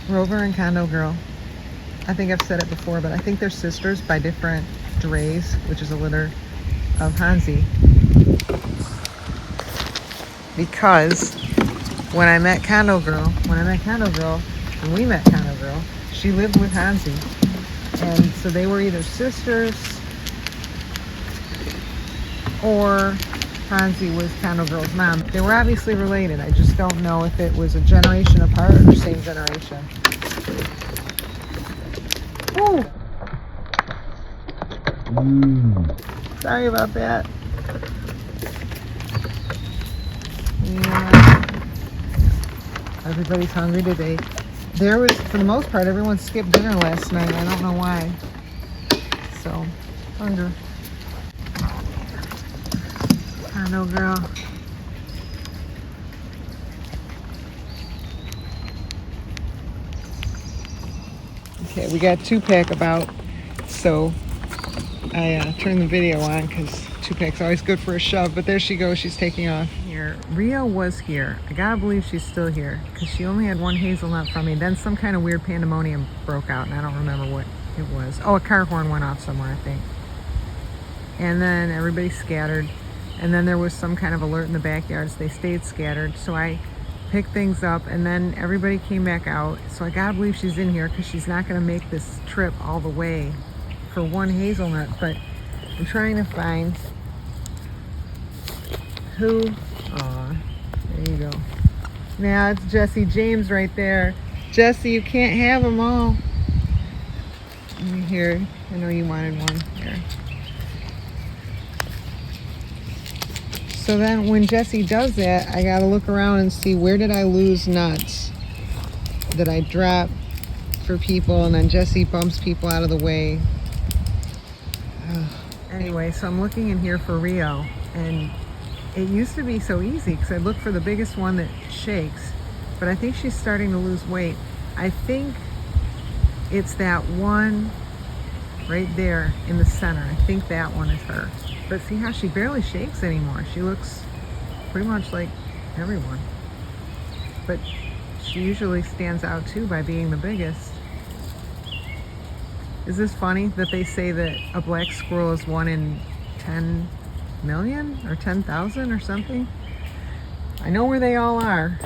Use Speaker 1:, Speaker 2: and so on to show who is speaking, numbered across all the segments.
Speaker 1: Rover and Condo Girl. I think I've said it before, but I think they're sisters by different drays, which is a litter of Hansi. Because when I met Condo Girl, and we met Condo Girl, she lived with Hansi. And so they were either sisters or Hansi was Condo Girl's mom. They were obviously related. I just don't know if it was a generation apart or same generation. Ooh. Sorry about that. Yeah. Everybody's hungry today. There was, for the most part, everyone skipped dinner last night. I don't know why. So, hunger. Condo Girl. Okay, we got 2-pack about, so I turned the video on because 2-pack's always good for a shove, but there she goes, she's taking off. Here, Rio was here. I gotta believe she's still here because she only had one hazelnut from me. Then some kind of weird pandemonium broke out and I don't remember what it was. Oh, a car horn went off somewhere, I think. And then everybody scattered. And then there was some kind of alert in the backyards. They stayed scattered. So I picked things up and then everybody came back out. So I gotta believe she's in here because she's not gonna make this trip all the way for one hazelnut. But I'm trying to find who. Aw, there you go. Now it's Jesse James right there. Jesse, you can't have them all. Here, I know you wanted one. Here. So then when Jesse does that, I gotta look around and see where did I lose nuts that I drop for people, and then Jesse bumps people out of the way. Anyway, so I'm looking in here for Rio, and it used to be so easy because I'd look for the biggest one that shakes, but I think she's starting to lose weight. I think it's that one right there in the center. I think that one is her. But see how she barely shakes anymore. She looks pretty much like everyone. But she usually stands out too by being the biggest. Is this funny that they say that a black squirrel is 1 in 10 million or 10,000 or something? I know where they all are.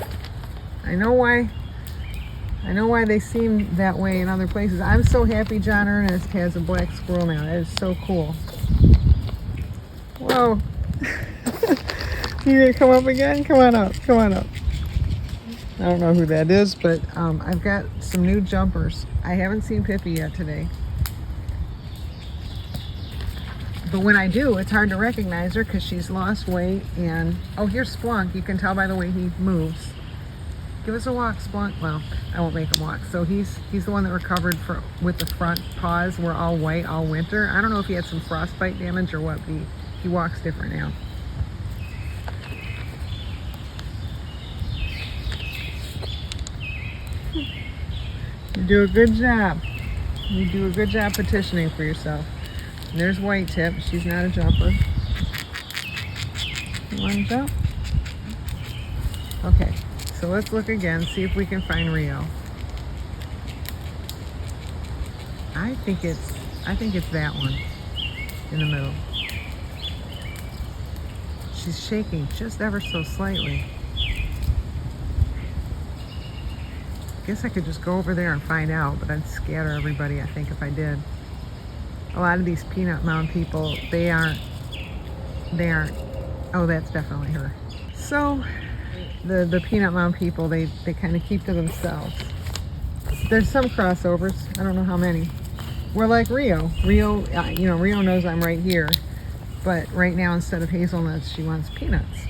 Speaker 1: I know why they seem that way in other places. I'm so happy John Ernest has a black squirrel now. That is so cool. Whoa. You gonna come up again? Come on up. Come on up. I don't know who that is, but I've got some new jumpers. I haven't seen Pippi yet today. But when I do, it's hard to recognize her because she's lost weight. And oh, here's Splunk. You can tell by the way he moves. Give us a walk, Splunk. Well, I won't make him walk. So he's the one that recovered with the front paws were all white all winter. I don't know if he had some frostbite damage or what, but he walks different now. You do a good job. You do a good job petitioning for yourself. And there's White Tip. She's not a jumper. You want to jump? Okay. So let's look again, see if we can find Rio. I think it's that one in the middle. She's shaking just ever so slightly. Guess I could just go over there and find out, but I'd scatter everybody, I think, if I did. A lot of these peanut mound people, they aren't, oh, that's definitely her. So, the peanut mound people, they kind of keep to themselves. There's some crossovers, I don't know how many. We're like Rio. Rio knows I'm right here, but right now instead of hazelnuts, she wants peanuts.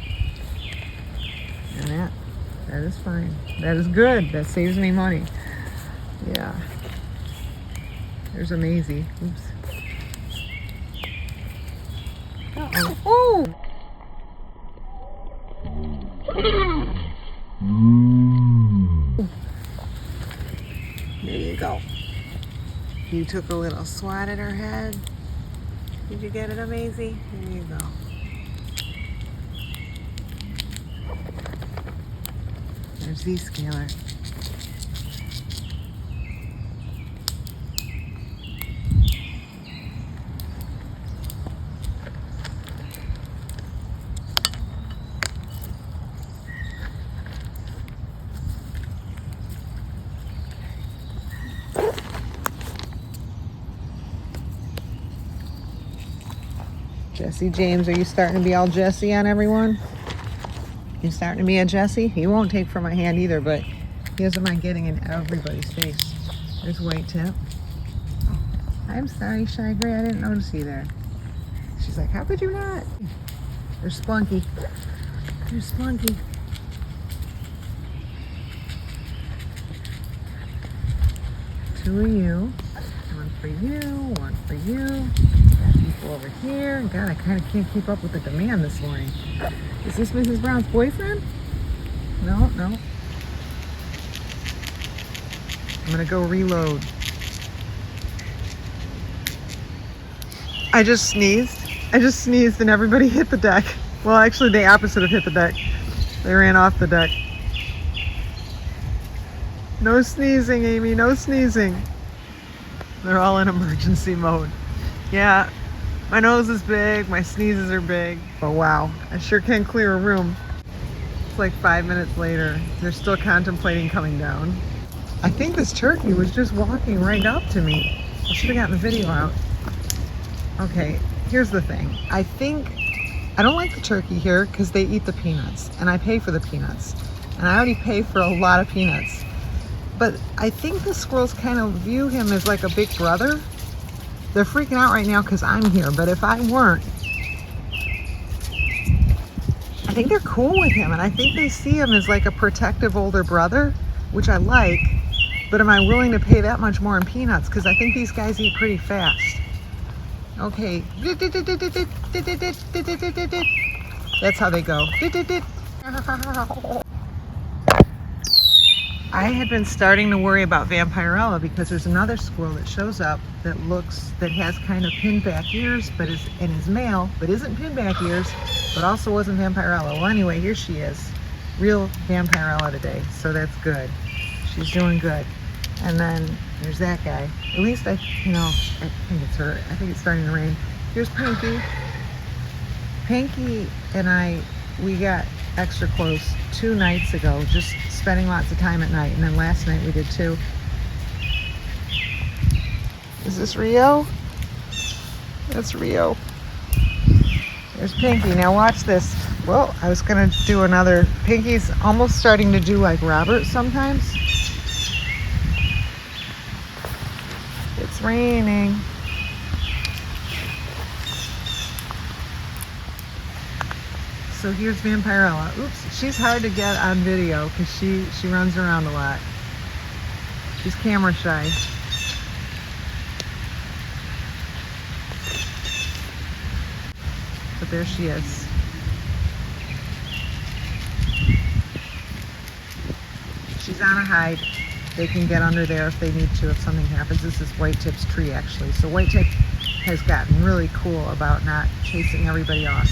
Speaker 1: And that is fine. That is good. That saves me money. Yeah. There's a Maisie. Oops. Uh-oh. Oh! There you go. You took a little swat at her head. Did you get it, Maisie? There you go. There's Z-Scaler. Jesse James, are you starting to be all Jesse on everyone? You starting to be a Jesse? He won't take from my hand either, but he doesn't mind getting in everybody's face. There's White Tip. I'm sorry, Shy Gray, I didn't notice you there. She's like, how could you not? There's Spunky. There's Spunky. Two of you. One for you, one for you. Got people over here. God, I kind of can't keep up with the demand this morning. Is this Mrs. Brown's boyfriend? No, no. I'm gonna go reload. I just sneezed and everybody hit the deck. Well, actually the opposite of hit the deck. They ran off the deck. No sneezing, Amy, no sneezing. They're all in emergency mode. Yeah, my nose is big, my sneezes are big, but wow, I sure can clear a room. It's like 5 minutes later. They're still contemplating coming down. I think this turkey was just walking right up to me. I should have gotten the video out. Okay, here's the thing. I don't like the turkey here because they eat the peanuts, and I pay for the peanuts. And I already pay for a lot of peanuts. But I think the squirrels kind of view him as like a big brother. They're freaking out right now because I'm here, but if I weren't, I think they're cool with him, and I think they see him as like a protective older brother, which I like, but am I willing to pay that much more in peanuts? Because I think these guys eat pretty fast. Okay. That's how they go. I had been starting to worry about Vampirella because there's another squirrel that shows up that has kind of pinned back ears, and is male, but isn't pinned back ears, but also wasn't Vampirella. Well, anyway, here she is. Real Vampirella today, so that's good. She's doing good. And then there's that guy. At least I think it's her. I think it's starting to rain. Here's Pinky. Pinky and we got extra close 2 nights ago, just spending lots of time at night, and then last night we did too. Is this Rio? That's Rio. There's Pinky. Now watch this. Well, I was gonna do another. Pinky's almost starting to do like Robert sometimes. It's raining. So here's Vampirella. Oops, she's hard to get on video because she runs around a lot. She's camera shy. But there she is. She's on a hide. They can get under there if they need to, if something happens. This is White Tip's tree, actually. So White Tip has gotten really cool about not chasing everybody off.